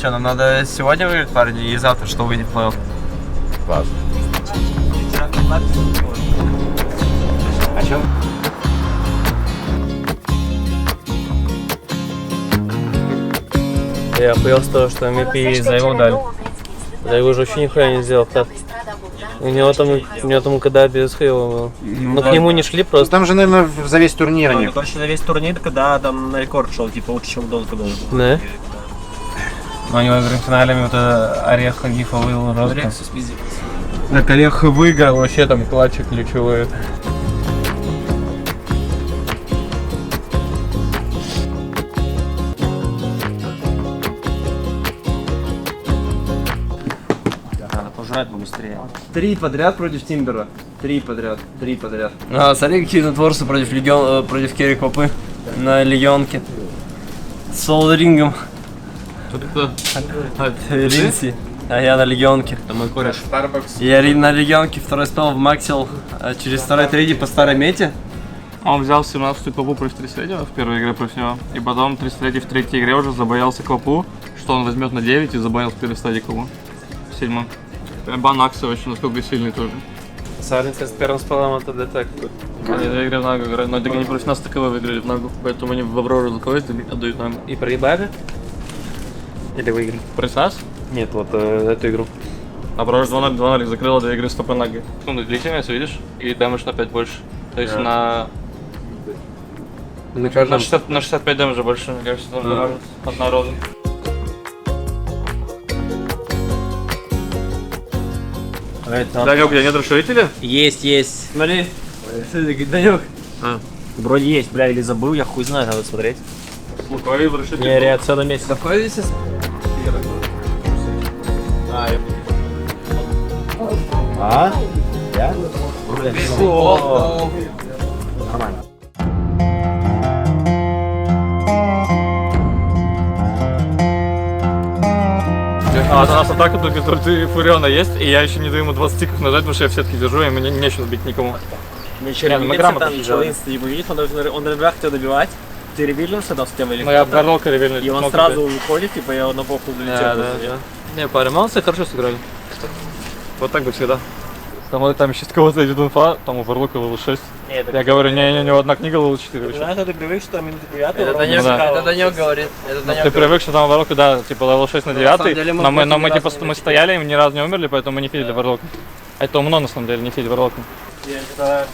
Что, нам надо сегодня выиграть, парни, и завтра, что выйдет в плей-офф? Класс. О чем? Я охуел с того, что MVP за его дали. За его же вообще нихуя не сделал, так. У него там когда без Хейла было. Но к нему не шли просто. Там же, наверное, за весь турнир они. Короче, на весь турнир, когда там на рекорд шел, типа лучше, чем долго был. Да? Ну, у него в финале вот Орех Гифа вывел жестко. Так, Орех выиграл, вообще там клатчи ключевые. Надо пожрать побыстрее. 3 подряд против Тимбера. 3 подряд. А, смотри, какие натворцы против Керри Копы на Легионке. С Солдерингом. Линси. А я на Легионке. Это мой кореш. Я на Легионке второй спел в Максил через второй трейди по старой мете. Он взял 17-ю квапу против 33-го в первой игре против него. И потом 33-й в третьей игре уже забоялся квапу, что он возьмет на 9 и забанил в первой стадии квапу. В 7-м. Бан Акса очень насколько сильный тоже. Сарнинцы с первым спелом это детект. Они в игре в Нагу играют, но они против нас таково выиграли в Нагу, поэтому они в Аврору заходят и отдают Нагу. И проебали? Или выиграли? Против нас? Нет, вот эту игру. Аврора 2-0 закрыла 2 игры с топой Наги. Ну, длительность, видишь, и дэмэдж на 5 больше. То есть на 65 дэмэджа больше, мне кажется, нужно от народа. Данек, у тебя нет расширителя? Есть. Смотри, Данек. Вроде есть, бля, или забыл, я хуй знаю, надо смотреть. Луковый расширитель. Не, реакция на месяц. Какой здесь? А? Я? Нормально. А у нас атака только Фуриона есть, и я еще не даю ему 20 стиков нажать, потому что я в сетке держу, и мне нечего бить никому. Ничего, мы грамотно там делаем. Инста, типа, видишь, он на хотел добивать. Ты ревильнулся там с тем или Но я кто-то, обгорнул ревельный. и он сразу уходит, типа, я на похуй залетел. Да. Не, парень, молодцы, хорошо сыграли. Вот так бы всегда. Там еще кого-то идет инфа, там у Варлука левел 6. Я говорю, не, у него одна книга левел 4. Знаешь, ты привык, что там минуты 9. Это Данек говорит. Ты привык, что там Варлука, да, типа левел 6 на 9, деле, мы но мы против типа раза мы стояли, и ни разу не умерли, поэтому мы не фидили Варлука. Это умно на самом деле, не фидить Варлука.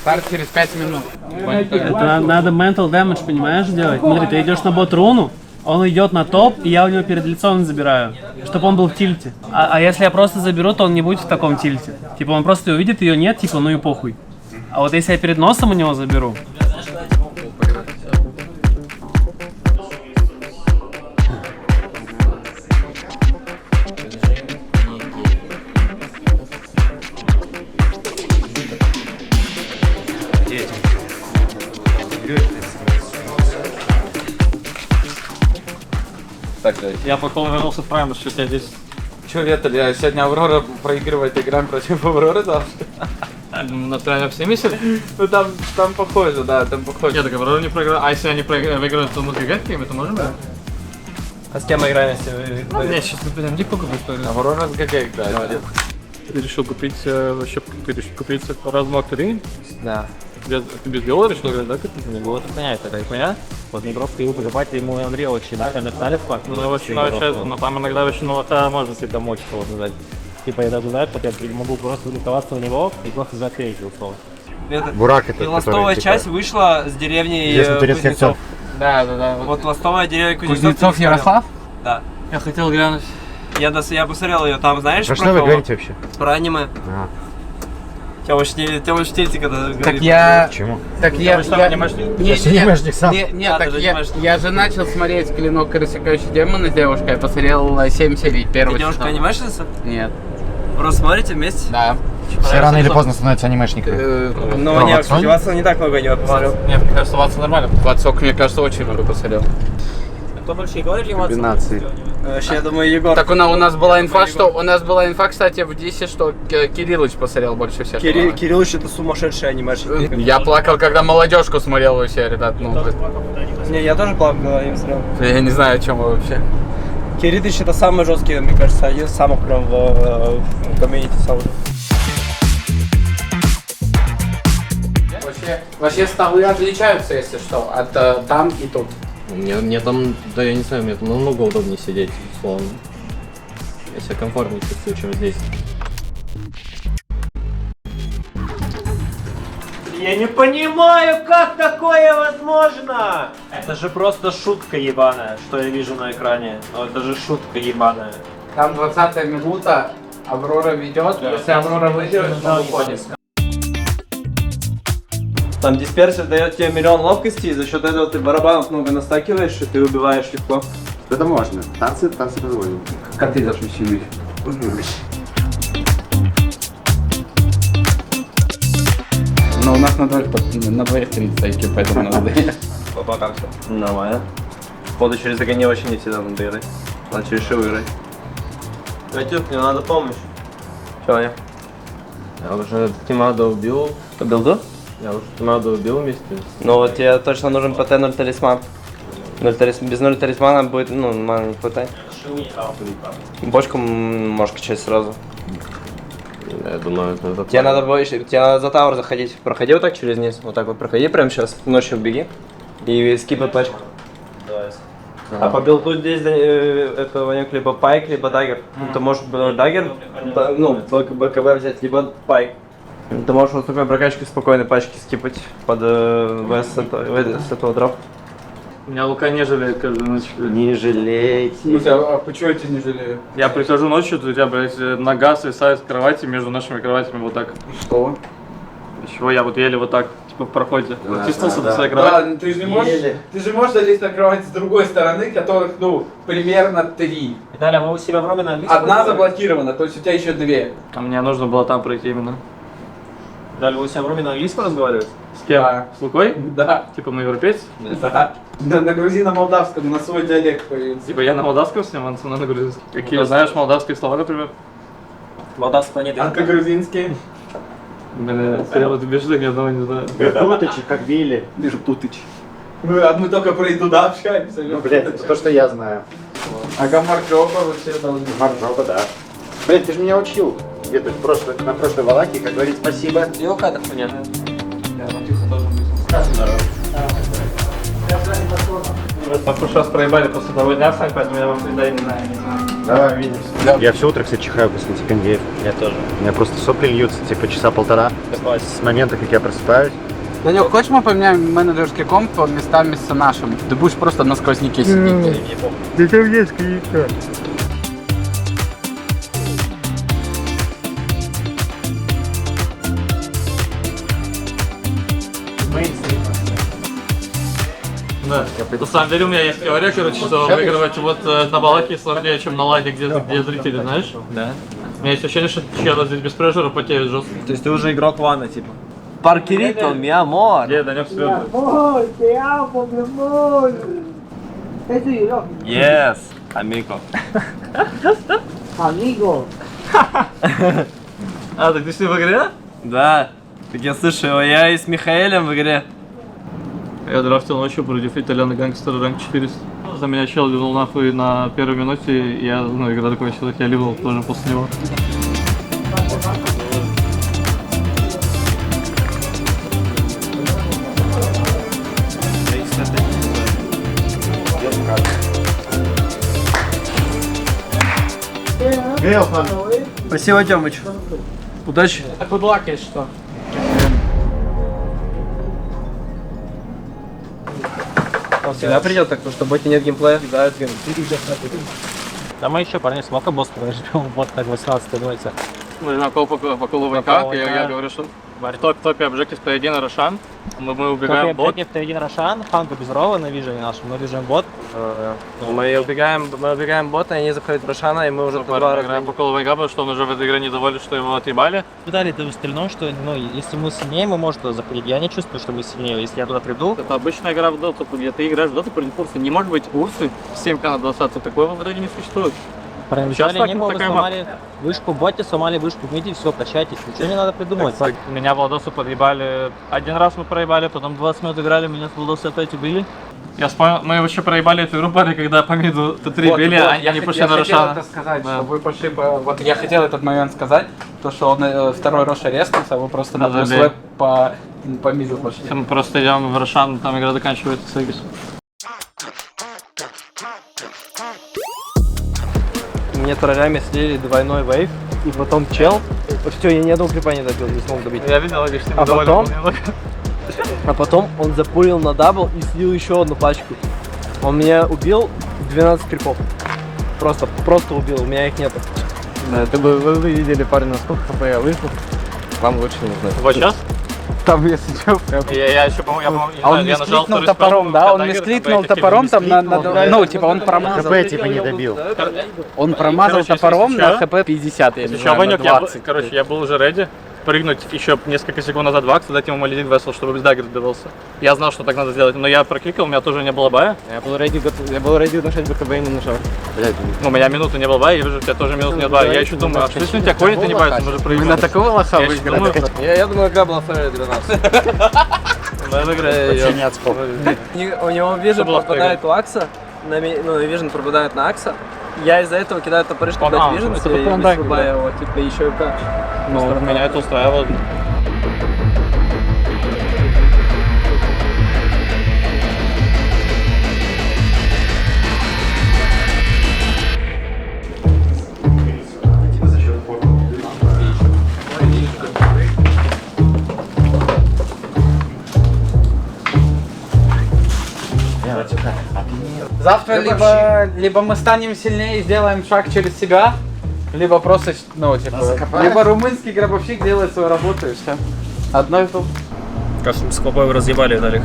Старт через 5 минут. Это надо mental damage, понимаешь, делать? Смотри, ты идешь на бот руну, он идет на топ, и я у него перед лицом забираю, чтобы он был в тильте. А если я просто заберу, то он не будет в таком тильте. Типа он просто увидит, ее нет, типа, ну и похуй. А вот если я перед носом у него заберу... Так, я пока вернулся в Прайм, что я здесь. Че, Ветель, я сегодня Аврора проигрывает, играем против Авроры, да? На тройне в 70? Ну там похоже, да, там похоже. Нет, так Аврора не проиграла. А если они выиграют, то мы играть какими, то можем, да? А с кем мы играем, если вы... Нет, сейчас мы пойдем, не покупать историю. Аврора с ГГ играет. Ты решил купить, вообще купить размок 3? Да. Ты без белого решил играть, да? Не было понять, такая хуйня. Вот не просто его покупать, ему Андрей очень, да, когда стали в факт. Ну, очень но там иногда очень молока можно себе помочь кого-то знать. Типа я даже знаю, что я могу просто влюбоваться в него и просто закрыть условно. Бурак это, И ластовая который, часть типа, вышла с деревни здесь на турецких Кузнецов. Да. Вот ластовая деревня Кузнецов. Кузнецов Ярослав? Да. Я хотел глянуть. Я посмотрел ее, там знаешь Про про что вы кого? говорите вообще? Про аниме. А, Тёмыч в тельте, когда говорит. Так я... почему? Так я... Анимешник сам. Нет, так даже я, анимешник. я же начал смотреть «Клинок и рассекающий демона» с девушкой, я посмотрел 7 серий первого Ты девушка сезона. анимешница? Нет. Просто смотрите вместе? Да. Все рано или поздно становятся анимешниками. Ну, не, кстати, Ватсон не так много аниме посмотрел. Мне кажется, Ватсон нормально. Ватсок, мне кажется, очень много посмотрел. Кто больше Егор или Ватсон? Комбинации. Вообще, я думаю, Егор. Так у нас была инфа, кстати, в Дисе, что Кириллыч посмотрел больше всех. Кириллович это сумасшедший анимешник. Я плакал, когда молодежку смотрел вообще, ребят. Ну, Не, я тоже плакал, когда я смотрел. я не знаю, о чем вы вообще. Киридыч это самый жесткий, мне кажется, один из самых прям в комьюнити саунд. Вообще столы отличаются, если что, от там и тут. Мне там, да я не знаю, мне там намного удобнее сидеть, условно. Я себя комфортнее чувствую, чем здесь. Я не понимаю, как такое возможно! Это же просто шутка ебаная, что я вижу на экране. Ну, это же шутка ебаная. Там 20-я минута, Аврора ведет, если Аврора выйдет, то уходит. Там дисперсия дает тебе миллион ловкости, и за счет этого ты барабанов много настакиваешь, и ты убиваешь легко. Это можно. Танцы позволим. Как ты идешь усилить? Но у нас на двоих 30 IQ, поэтому надо. Пока как-то. Нормально. Походу через АГ не очень не всегда надо играть. Значит, решил выиграть. Катюк, мне надо помощь. Чё, Аня? Я уже Тимада убил. Убил, да? Я уже Тимада убил вместе. Ну вот тебе точно нужен ПТ-0 талисман. Без 0 талисмана будет, ну, мана не хватает. Бочку можешь качать сразу. Я думаю, это Тебе надо больше, тебе надо за тауэр заходить. Проходи вот так через низ, вот так вот проходи прямо сейчас, ночью беги. И скипай пачку. А по билду здесь это Ванек либо пайк, либо даггер. Ты можешь даггер, ну, БКБ взять, либо пайк. Ты можешь вот такой прокачкой спокойной пачки скипать под ВС с этого дропа. Меня Лука не жалеет каждую ночь. Не жалейте. А почему я тебя не жалею? Я прихожу ночью, у тебя, блядь, нога свисает с кровати между нашими кроватями вот так. Что? Чего я вот еле вот так, типа в проходе. Да, Чувствовался до своей Да, кровати. ну ты же можешь залезть на кровать с другой стороны, которых, ну, примерно 3. Виталий, мы у себя в роме на английском? Одна заблокирована, то есть у тебя еще 2. А мне нужно было там пройти именно. Виталий, вы у себя в роме на английском разговариваете? С кем? Да. С Лукой? Да. Типа мы европейцы? Да. На грузино-молдавском, на свой диалект появился. Типа я на молдавском с ним, он со мной на грузинском. Какие знаешь молдавские слова, например? Молдавской планеты. А грузинские? Бля, сериал ты бежишь, ни одного не знаю. Путычи, как Вилли. Вижу путыч. Мы только про еду да общаемся. Ну, блядь, это то, что я знаю. А Гамарджоба вообще должны. Маржоба, да. Блядь, ты же меня учил. Где-то на прошлой Валаке, как говорить спасибо. И локатор понятно. В прошлый раз проебали после того дня, Сань, поэтому я вам передаю не знаю. Давай, увидимся. Я все утро, кстати, чихаю после этих кондеев. Я тоже. У меня просто сопли льются, типа, часа полтора. С момента, как я просыпаюсь. Данек, хочешь мы поменяем менеджерский комп местами с нашим? Ты будешь просто на сквозняке сидеть. Да там есть коньяка. Да. На самом деле у меня есть теория, короче, что выигрывать вот на балаке сложнее, чем на лаге, где зрители, знаешь? Да. У меня есть ощущение, что челы здесь без прежера потеют жестко. То есть ты уже игрок вана, типа. Паркерито, mi amor. Где Данек сверху? Yes, amigo. А, так ты с ним в игре? Да. Так я слышал, я и с Михаэлем в игре. Я драфтил ночью против итальяна гангстера ранг 400. За меня чел ливнул нахуй на первой минуте, и я, ну, игра закончилась, я ливнул тоже после него. Спасибо, Тёмыч. Удачи. А кудлак есть что? Он всегда придет так, потому что в боте нет геймплея. Да, Да мы еще, парни, смока босс ждем, вот так 18 минуте. Мы на кол по колу ВК, я говорю, что в топе обжектив Т1 Рошан, мы убегаем бот. Т1 Рошан, Ханка без рова на вижене нашем, мы бежим бот. Мы убегаем бота, они заходят в Рошана, и мы уже по два Играем по колу ВК, потому что он уже в этой игре недоволен, что его отъебали. Виталий, ты стрельнул, что, ну, если мы сильнее, мы можем туда заходить. Я не чувствую, что мы сильнее. Если я туда приду, Это обычная игра в доту, где ты играешь в доту против курса. Не может быть курсы 7К на 20, такого в итоге не существует. Проезжали, не было, сломали вышку, боте, сломали вышку, миди, все, прощайтесь, ничего не надо придумывать. Меня Владосу подъебали. Один раз мы проебали, потом 20 минут играли, меня с Владосу опять убили. Я вспомнил, мы вообще проебали эту игру, парни, когда по миду Т3 били, а они пошли на Рошана. Я хотел это сказать, что вы пошли по... Вот я хотел этот момент сказать, то что он второй Роша резкался, а вы просто на двуслэп по миду пошли. Мы просто идем в Рошан, там игра заканчивается с Эгис. Мне троллями слили двойной вейв, и потом чел. Все, я ни одного крипа не добил, не смог добить. Я видел, Эгис, ты А потом он запулил на дабл и слил еще одну пачку. Он меня убил 12 крипов. Просто убил, у меня их нету. Да, вы видели, парень, насколько хп я вышел. Вам лучше не знать. Вот сейчас? Там, если что, прям... Я еще, по-моему, А он мискликнул топором, да? Он мискликнул топором там на... Ну, типа он промазал. ХП типа не добил. Он промазал топором на хп 50, я не Еще знаю, на Ванек, 20. короче, я был уже реди прыгнуть еще несколько секунд назад в акс, дать ему малидин весел, чтобы без даггер добился. Я знал, что так надо сделать, но я прокликал, у меня тоже не было бая. Я был ready нажать БКБ и не нажал. Ну, у меня минуты не было бая, я вижу, у тебя тоже минут нет бая. Я еще думаю, а что если у тебя конит, ты не боишься, мы же Мы проиграем. на такого лоха Я выиграли. Я думаю, игра была вторая для нас. Вообще не отскок. У него вижен была пропадает у Акса, ну, вижен пропадает на Акса. Я из-за этого кидаю топоры, чтобы дать вижен, это и потом даггер, высрубаю его, типа, еще и как. Ну, меня это устраивало. Завтра либо мы станем сильнее и сделаем шаг через себя, либо просто, ну, типа, либо румынский гробовщик делает свою работу и все. Одно и то. Кажется, с Кобой разъебали, Виталик.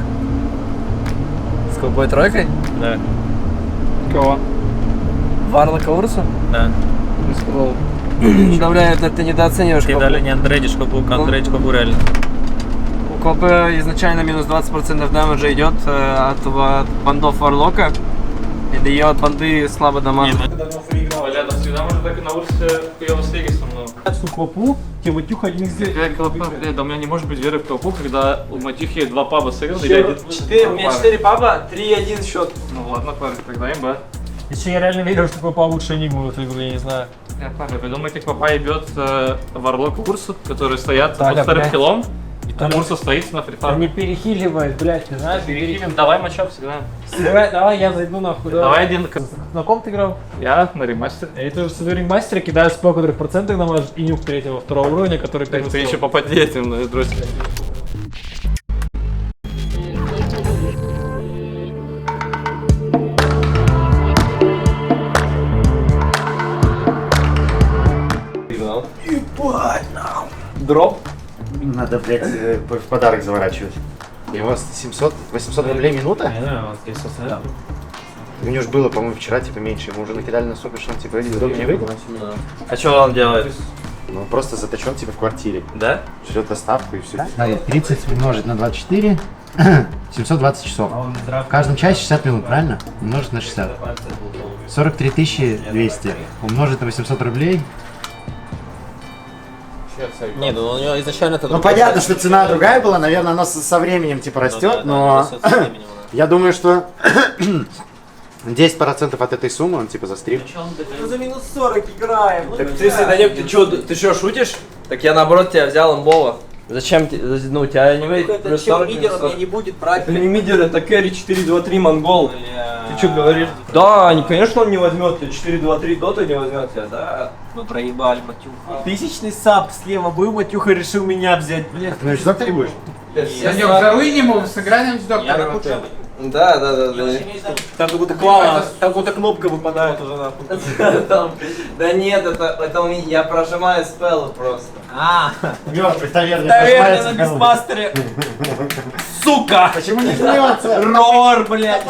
С какой тройкой? Да. Кого? Варлока Урса? Да. Бля, это ты недооцениваешь Кидали не Андрейдиш Кобу, Андрейдиш Кобу реально. У Кобы изначально минус 20% дамажа идет от бандов Варлока. И дает банды слабо дамажа. Бля, всегда можно так и на улице хуёво с Эгисом, но... С Копу, Тиматюх один здесь. Да у меня не может быть веры в толпу, когда у Матихи 2 паба сыграл, или 1. У меня 4 паба, 3-1 счет. Ну ладно, парень, тогда имба. Еще я реально верю, что Копа лучше не будет в игру, я не знаю. Вы думаете, Папа ебет Варлок Урсу, которые стоят Таля, под вторым блядь. хилом? И Таля. Урса стоит на фрифар. Не перехиливает, блядь, ты знаешь? Перехилим, давай матчап всегда. Давай, я зайду нахуй. Давай один. На ком ты играл? Я на ремастер. Я тоже с рингмастера кидаю спел, который в процентах намажет, и нюх третьего, второго уровня, который Так первый ты спел. еще попади этим на дроссель. Дроп. Надо, блядь, в подарок заворачивать. Его 800 рублей минута? Не знаю, он здесь оставил. У него же было, по-моему, вчера, типа, меньше. Ему уже накидали на супер, что он, типа, из дома не выйдет. А что он делает? Ну, он просто заточен, типа, в квартире. Да? Ждет доставку и все. Смотри, 30 умножить на 24, 720 часов. В каждом часе 60 минут, правильно? Умножить на 60. 43 200 умножить на 800 рублей. Не, ну у него изначально это... Ну, понятно, что цена другая была. Наверное, она со временем, типа, растет, но я думаю, что 10% от этой суммы он, типа, застрим. За минус 40 играем. Так ты, Данек, ты что, шутишь? Так я наоборот тебя взял имбова. Зачем тебе? Ну, у тебя не выйдет. Плюс 40, минус 40. не будет брать. Это не мидер, это кэрри 4-2-3 монгол. Ты что говоришь? Да, конечно он не возьмет тебя, 4-2-3 дота не возьмет тебя, да? Мы проебали, Матюха. Тысячный сап слева был, Матюха решил меня взять, блядь. Ну, и что ты будешь? Данек, завынем его, сыграем с Я на доктором. кучу. Да. Там какую-то клава, там какая-то кнопка выпадает уже нахуй. Да нет, это у меня, я прожимаю спеллы просто. Мертвый, таверный, Наверное, на бисмастере. Сука! Почему не смеется? Рор, блядь.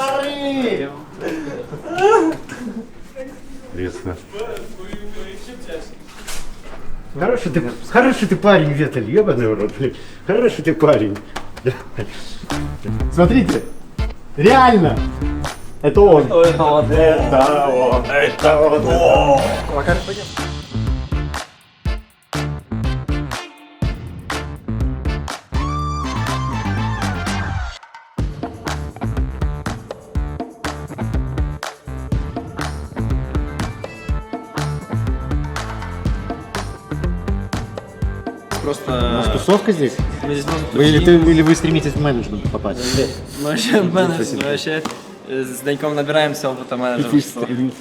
Интересно. Хороший ты парень, Ветель, ебаный в рот, блин. Хороший ты парень. Смотрите, реально. Это он. Это он. Это он. Просто... Тусовка здесь? Мы здесь можем Или вы стремитесь в менеджмент попасть? Мы вообще с Даньком набираемся опыта менеджерства. Мы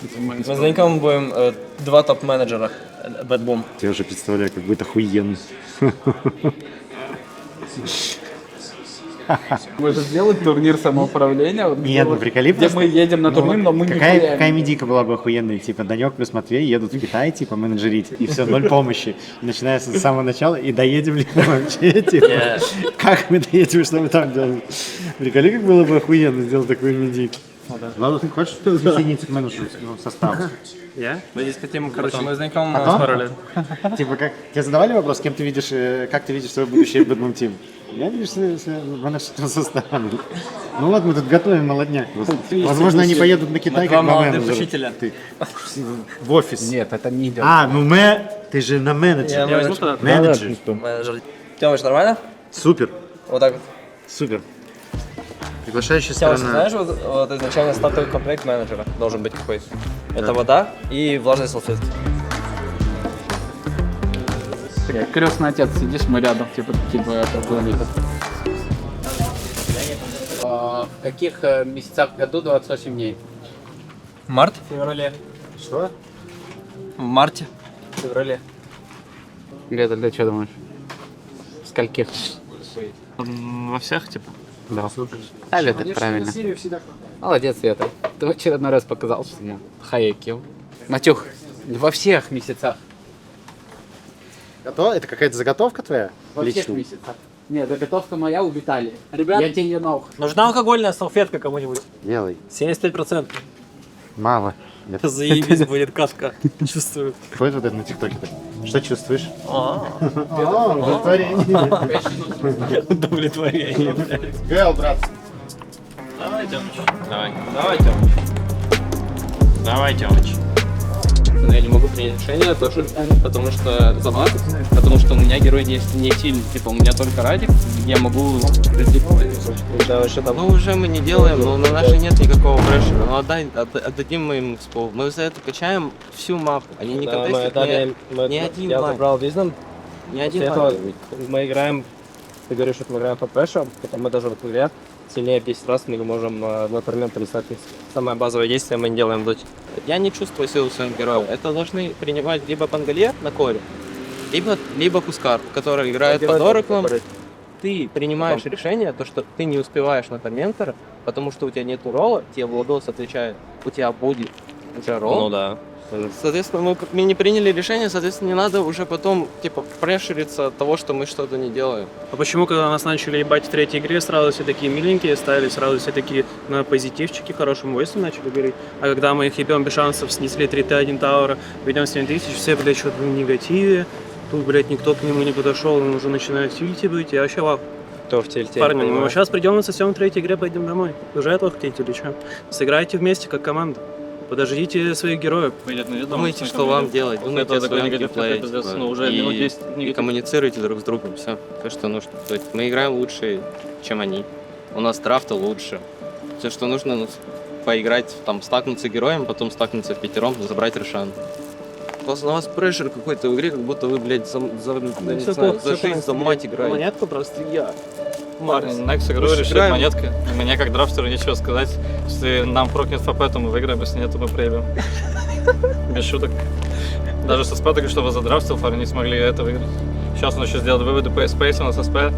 с Даньком будем 2 топ-менеджера. Bad Boom. Я уже представляю, как будет охуенно. Мы же сделать турнир самоуправления. Вот Нет, ну приколи где мы едем на турнир, но мы не какая медийка была бы охуенная, типа Данек плюс Матвей едут в Китай, типа менеджерить, и все, 0 помощи. Начинается с самого начала, и доедем ли мы вообще, типа, как мы доедем, что мы там делаем. Приколи, как было бы охуенно сделать такую медийку. Ладно, ты хочешь присоединиться к менеджерскому составу? Я? Мы здесь хотим, короче, мы с Даньком Потом? пару лет. Типа, как тебе задавали вопрос, кем ты видишь, как ты видишь свое будущее в Bad Boom Team? Я вижу в менеджерском составе. Ну вот, мы тут готовим молодняк. Возможно, они поедут на Китай, как молодых менеджеры. учителя. Ты в офис. Нет, это не идет. А, ну ты же на менеджер. Я возьму тогда? Менеджер. Менеджер. Тёмыч, нормально? Супер, Вот так вот. супер. Приглашающая Тёмыч, сторона. знаешь, вот изначально стартовый комплект менеджера должен быть какой? Это вода и влажные салфетки. Крестный отец, сидишь, мы рядом, типа это планета. В каких месяцах году 28 дней? Март? В феврале. Что? В марте. В феврале. Где-то ты что думаешь? В скольких? Во всех, типа? Да. А, это правильно. Молодец, Света. Ты в очередной раз показал, что я хаекил. Матюх, во всех месяцах. Готово? Это какая-то заготовка твоя? Во всех Личная? месяцах. Нет, заготовка моя у Виталия. Ребят, Я тебе не ног. нужна алкогольная салфетка кому-нибудь. Делай. 75%. Мало. Заебись будет катка. Чувствую. Ходит вот это на ТикТоке-то? Что чувствуешь? Удовлетворение. Удовлетворение, блядь. Гэл, брат. Давай, Тёмыч. Давай, Тёмыч. Давай, Тёмыч. Я не могу принять решение тоже, потому что за вас, потому что у меня герой не сильный, типа у меня только Радик, я могу Да, вообще там. Ну уже мы не делаем, но на нашей нет никакого прешера. Ну отдадим мы им спол. Мы за это качаем всю мапу. Они не контестят ни один Я блайнд. забрал Визнам. Ни один Этого блайнд. мы играем, ты говоришь, что мы играем по прешу, потом мы даже в игре сильнее в 10 раз мы можем, например, представить самое базовое действие мы не делаем в доте. Я не чувствую силу своих героев. Это должны принимать либо Пангале на коре, либо Кускар, который играет под Ораклом. Ты принимаешь решение, то, что ты не успеваешь на Торментора, потому что у тебя нету ролла, тебе Владос отвечает, у тебя будет уже ролл. Ну да. Соответственно, мы не приняли решение, соответственно, не надо уже потом, типа, прешериться от того, что мы что-то не делаем. А почему, когда нас начали ебать в третьей игре, сразу все такие миленькие стали, сразу все такие на позитивчике, хорошим войсом начали говорить? А когда мы их ебем без шансов, снесли 3Т1 Тауэра, ведем 7000, все, блядь, что-то в негативе. Тут, блядь, никто к нему не подошел, он уже начинает в тильте быть. Я вообще вау. Кто в тильте? Парни, мы сейчас придем на сосем в третьей игре, пойдем домой. Уже этого хотите или что? Сыграйте вместе, как команда. Подождите своих героев. Думайте, что вам делать, думайте о своем геймплее, и коммуницируйте друг с другом, все что нужно. То есть мы играем лучше, чем они, у нас драфта лучше, все, что нужно, ну, поиграть, там, стакнуться героем, потом стакнуться пятером, забрать Рошан. Просто на вас прешер какой-то в игре, как будто вы, блядь, за жизнь, за мать играете. Монетку просто я. Марс. Некс игру решит монеткой. Мне как драфтеру нечего сказать. Если нам прокнет ФП, то мы выиграем, если нет, то мы проебем. Без шуток. Даже со СП только что задрафтил, парни не смогли это выиграть. Сейчас он еще сделает выводы по СП, если у нас СП,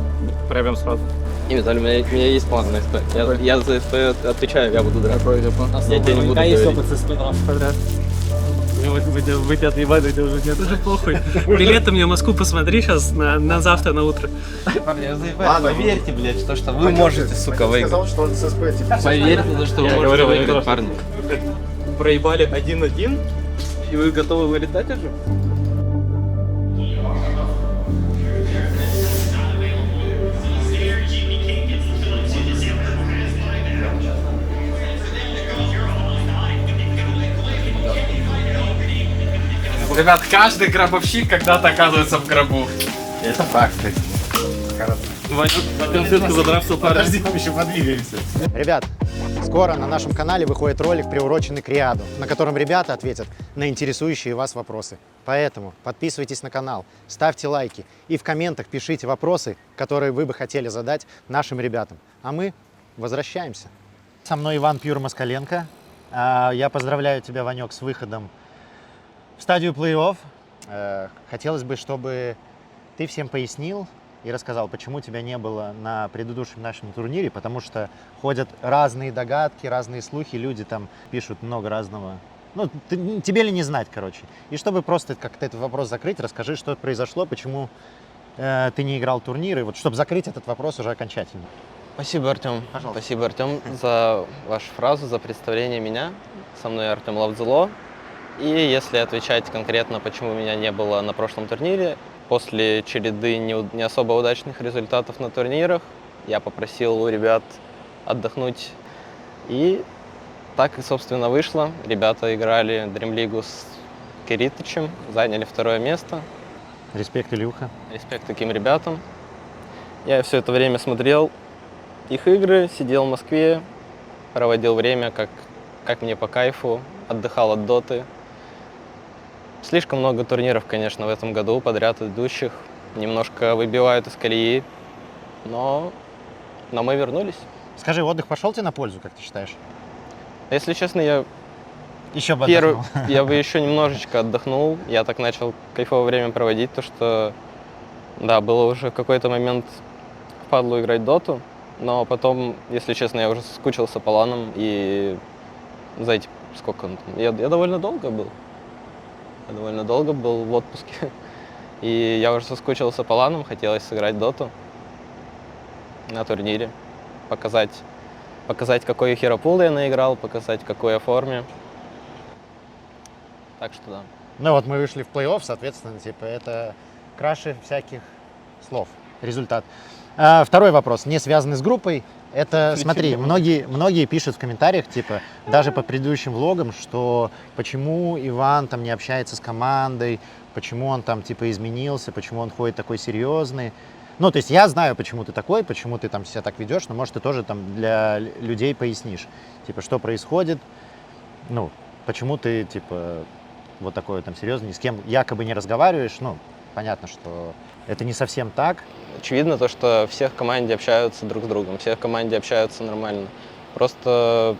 проебем сразу. Не, Виталий, у меня есть план на СП. Я за СП отвечаю, я буду драться. Я тебе не буду говорить. с СП подряд. Вы тебя отъебали, это уже нет. Уже похуй. Билеты мне в Москву посмотри сейчас на завтра, на утро. Парни, я заебаю. Поверьте, блядь, что вы можете, сука, выиграть. Сказал, что он с СП, типа. Поверьте, что вы можете выиграть, парни. Проебали 1-1, и вы готовы вылетать уже? Ребят, каждый гробовщик когда-то оказывается в гробу. Это факт, кстати. Конфетку задрафтил парень. Подожди, мы еще подвигаемся. Ребят, скоро на нашем канале выходит ролик, приуроченный к Риаду, на котором ребята ответят на интересующие вас вопросы. Поэтому подписывайтесь на канал, ставьте лайки и в комментах пишите вопросы, которые вы бы хотели задать нашим ребятам. А мы возвращаемся. Со мной Иван Пьюр Москаленко. Я поздравляю тебя, Ванек, с выходом в стадию плей-офф. Хотелось бы, чтобы ты всем пояснил и рассказал, почему тебя не было на предыдущем нашем турнире, потому что ходят разные догадки, разные слухи, люди там пишут много разного. Ну, тебе ли не знать, короче. И чтобы просто как-то этот вопрос закрыть, расскажи, что произошло, почему ты не играл турниры, вот, чтобы закрыть этот вопрос уже окончательно. Спасибо, Артем. Пожалуйста. Спасибо, Артем, за вашу фразу, за представление меня. Со мной Артем Лавдзело. И если отвечать конкретно, почему меня не было на прошлом турнире, после череды не особо удачных результатов на турнирах, я попросил у ребят отдохнуть. И так и, собственно, вышло. Ребята играли Дримлигу с Киритычем, заняли 2 место. Респект, Илюха. Респект таким ребятам. Я все это время смотрел их игры, сидел в Москве, проводил время, как мне по кайфу, отдыхал от доты. Слишком много турниров, конечно, в этом году подряд идущих. Немножко выбивают из колеи, но мы вернулись. Скажи, отдых пошел тебе на пользу, как ты считаешь? Если честно, я бы еще немножечко отдохнул. Я так начал кайфовое время проводить, то что, да, было уже в какой-то момент впадлу играть доту, но потом, если честно, я уже соскучился по ланам, и за эти, сколько он там, я довольно долго был. Я довольно долго был в отпуске, и я уже соскучился по ланам, хотелось сыграть доту на турнире, показать, какой херопул я наиграл, показать, в какой я форме. Так что да. Ну вот мы вышли в плей-офф, соответственно, типа это краше всяких слов, результат. Второй вопрос, не связанный с группой. Это, смотри, многие пишут в комментариях, типа, даже под предыдущим влогом, что почему Иван там не общается с командой, почему он там типа изменился, почему он ходит такой серьезный. Ну, то есть я знаю, почему ты такой, почему ты там себя так ведешь, но может ты тоже там для людей пояснишь, типа, что происходит, ну, почему ты типа вот такой там серьезный, ни с кем якобы не разговариваешь, ну, понятно, что это не совсем так. Очевидно то, что все в команде общаются друг с другом, все в команде общаются нормально. Просто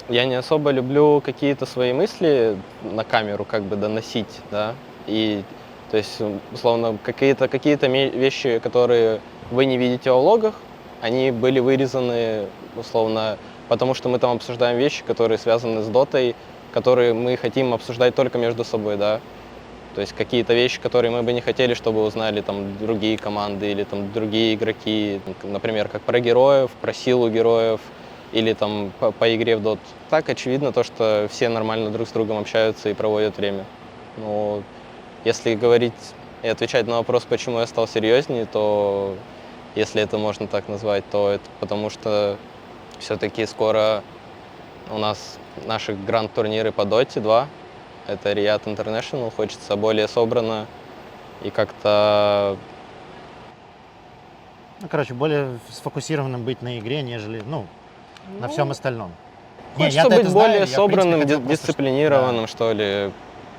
я не особо люблю какие-то свои мысли на камеру как бы доносить, да, и то есть, условно, какие-то вещи, которые вы не видите в влогах, они были вырезаны, условно, потому что мы там обсуждаем вещи, которые связаны с дотой, которые мы хотим обсуждать только между собой, да. То есть какие-то вещи, которые мы бы не хотели, чтобы узнали там другие команды или там другие игроки, например, как про героев, про силу героев или там по игре в дот. Так очевидно то, что все нормально друг с другом общаются и проводят время. Но если говорить и отвечать на вопрос, почему я стал серьезнее, то, если это можно так назвать, то это потому что все-таки скоро у нас наши гранд-турниры по доте 2. Это Riyadh International, хочется более собрано и как-то... Ну, короче, более сфокусированным быть на игре, нежели, на всем остальном. Хочется быть более собранным, дисциплинированным, что ли,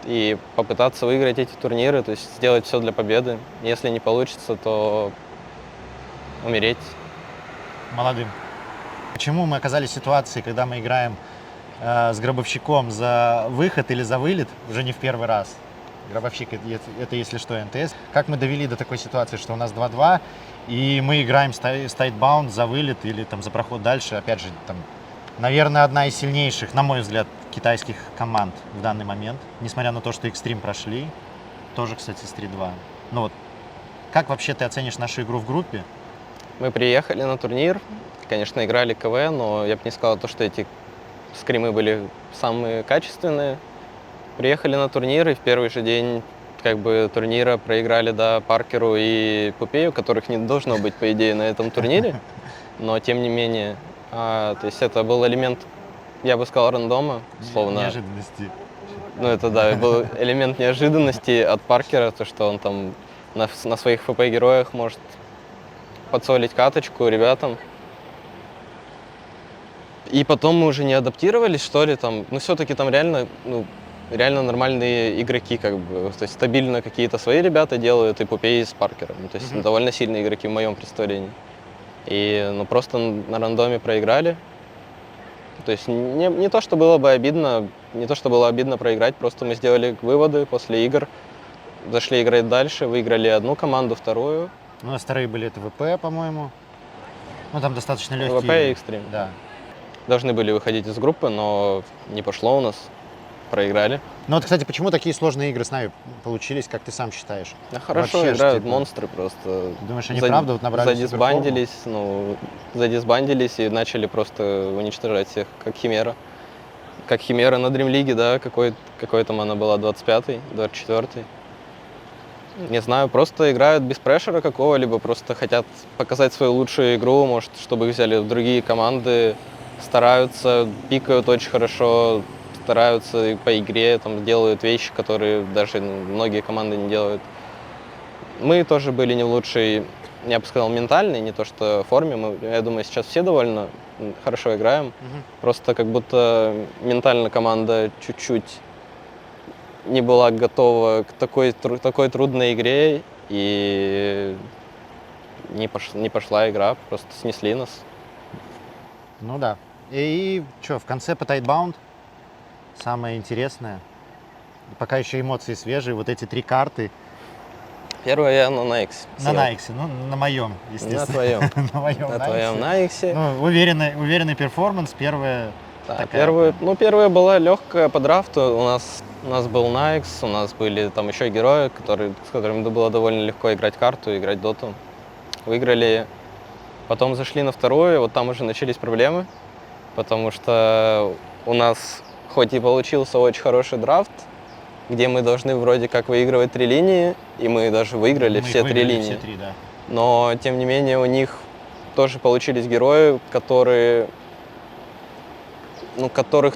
и попытаться выиграть эти турниры, то есть сделать все для победы. Если не получится, то умереть. Молодым. Почему мы оказались в ситуации, когда мы играем с гробовщиком за выход или за вылет уже не в первый раз? Гробовщик это если что, НТС. Как мы довели до такой ситуации, что у нас 2-2, и мы играем стайтбаунд за вылет или там за проход дальше, опять же, там, наверное, одна из сильнейших, на мой взгляд, китайских команд в данный момент, несмотря на то, что Extreme прошли, тоже, кстати, с 3-2. Ну вот, как вообще ты оценишь нашу игру в группе? Мы приехали на турнир, конечно, играли КВ, но я бы не сказал, что эти скримы были самые качественные. Приехали на турнир, и в первый же день турнира проиграли Паркеру и Пупею, которых не должно быть, по идее, на этом турнире. Но, тем не менее, то есть это был элемент, я бы сказал, рандома, словно. Неожиданности. Ну, это, да, был элемент неожиданности от Паркера, то, что он там на своих ФП-героях может подсолить каточку ребятам. И потом мы уже не адаптировались, что ли, там, ну, все-таки там реально, ну, реально нормальные игроки, как бы, то есть стабильно какие-то свои ребята делают, и Пупей с Паркером, то есть довольно сильные игроки в моем представлении. И, ну, просто на рандоме проиграли. То есть не то, что было бы обидно, не то, что было обидно проиграть, просто мы сделали выводы после игр, зашли играть дальше, выиграли одну команду, вторую. Ну, у нас вторые были это ВП, по-моему. Ну, там достаточно легкие. ВП и Экстрим. Да. Должны были выходить из группы, но не пошло у нас, проиграли. Ну вот, кстати, почему такие сложные игры с нами получились, как ты сам считаешь? Да хорошо Вообще, играют типа, монстры просто. Думаешь, они правда вот набрали задисбандились и начали просто уничтожать всех, как Химера. Как Химера на Dream League, да, какой там она была, 25-й, 24-й. Не знаю, просто играют без прешера какого-либо, просто хотят показать свою лучшую игру, может, чтобы их взяли в другие команды, стараются, пикают очень хорошо, стараются по игре, там, делают вещи, которые даже многие команды не делают. Мы тоже были не в лучшей, я бы сказал, ментальной, не то что форме. Я думаю, сейчас все довольно хорошо играем. Просто как будто ментально команда чуть-чуть не была готова к такой трудной игре, и не пошла игра, просто снесли нас. Ну да. И что, в конце по Tidebound самое интересное, пока еще эмоции свежие, вот эти 3 карты. Первое я на Найксе. На Найксе, ну на моем, естественно. На твоем. На моем На твоем Найксе. Ну, уверенный перформанс, первая. Да, первая была легкая по драфту. У нас был Найкс, у нас были там еще герои, с которыми было довольно легко играть карту, играть доту. Выиграли. Потом зашли на вторую, вот там уже начались проблемы, потому что у нас хоть и получился очень хороший драфт, где мы должны вроде как выигрывать 3 линии, и мы даже выиграли все 3 линии. Все 3, да. Но, тем не менее, у них тоже получились герои, которых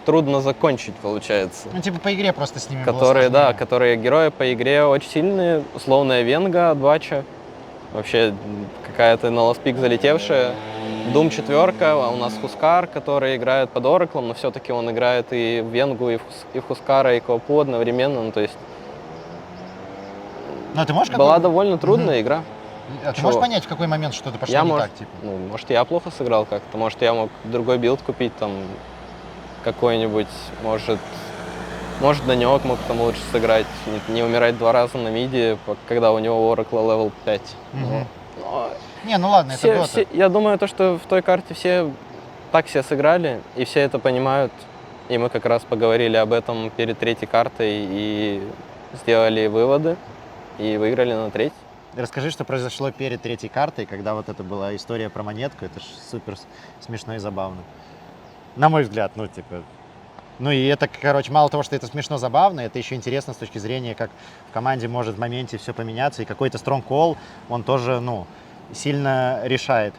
трудно закончить, получается. Ну, типа по игре просто с ними Которые герои по игре очень сильные. Условная Венга от Бача. Вообще какая-то на ласпик залетевшая. Doom 4, а у нас Хускар, который играет под Ораклом, но все-таки он играет и в Венгу, и в Хускара, и Квапу одновременно. Ну, то есть была довольно трудная игра. А ты можешь понять, в какой момент что-то пошло не так? Типа? Ну, может, я плохо сыграл как-то, может, я мог другой билд купить, там, какой-нибудь, может, Данек мог там лучше сыграть, не умирать 2 раза на миде, когда у него Оракла левел 5. Не, ну ладно, это Дота. Я думаю, что в той карте все так все сыграли, и все это понимают. И мы как раз поговорили об этом перед 3-й картой и сделали выводы, и выиграли на 3-й. Расскажи, что произошло перед 3-й картой, когда вот это была история про монетку. Это же супер смешно и забавно. На мой взгляд, ну, типа... Ну, и это, короче, мало того, что это смешно, забавно, это еще интересно с точки зрения, как в команде может в моменте все поменяться, и какой-то strong call, он тоже, ну, сильно решает.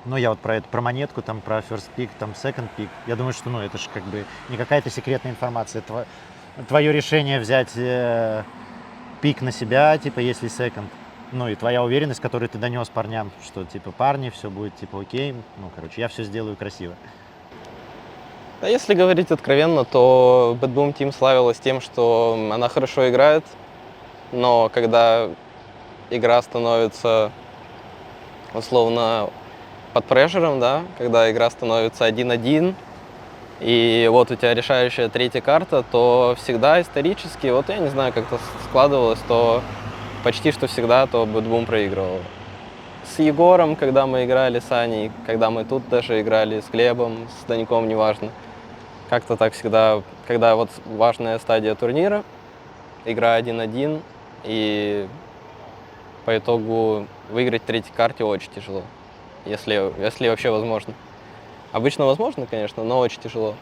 Ну, я вот про монетку, там, про first pick, там, second pick, я думаю, что, ну, это же как бы не какая-то секретная информация. Твое решение взять пик на себя, типа, если second, ну, и твоя уверенность, которую ты донес парням, что, типа, парни, все будет, типа, окей, ну, короче, я все сделаю красиво. А если говорить откровенно, то Bad Boom Team славилась тем, что она хорошо играет, но когда игра становится условно под прешером, да, когда игра становится 1-1, и вот у тебя решающая 3-я карта, то всегда исторически, вот я не знаю, как-то складывалось, то почти что всегда то Bad Boom проигрывал. С Егором, когда мы играли с Аней, когда мы тут даже играли с Глебом, с Даньком, неважно. Как-то так всегда, когда вот важная стадия турнира, игра 1-1, и по итогу выиграть в 3-й карте очень тяжело, если вообще возможно. Обычно возможно, конечно, но очень тяжело.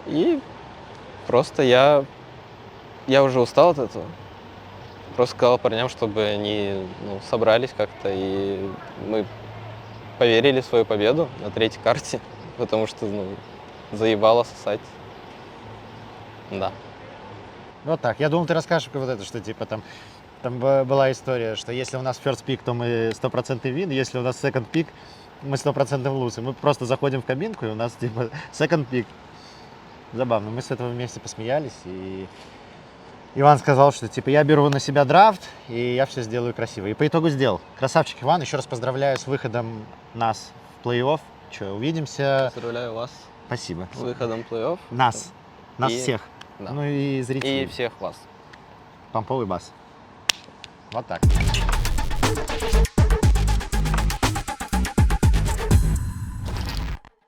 И просто я уже устал от этого. Просто сказал парням, чтобы они собрались как-то, и мы поверили в свою победу на 3-й карте, потому что заебало сосать. Да. Вот так. Я думал, ты расскажешь вот это, что типа там была история, что если у нас first pick, то мы 100% win, если у нас second pick, мы 100% lose. Мы просто заходим в кабинку, и у нас типа second pick. Забавно. Мы с этого вместе посмеялись, и Иван сказал, что типа я беру на себя драфт, и я все сделаю красиво. И по итогу сделал. Красавчик Иван, еще раз поздравляю с выходом нас в плей-офф. Че, увидимся. Поздравляю вас Спасибо. с выходом в плей-офф. Нас И- всех. да. Ну и зрителей. И всех вас. Помповый бас. Вот так.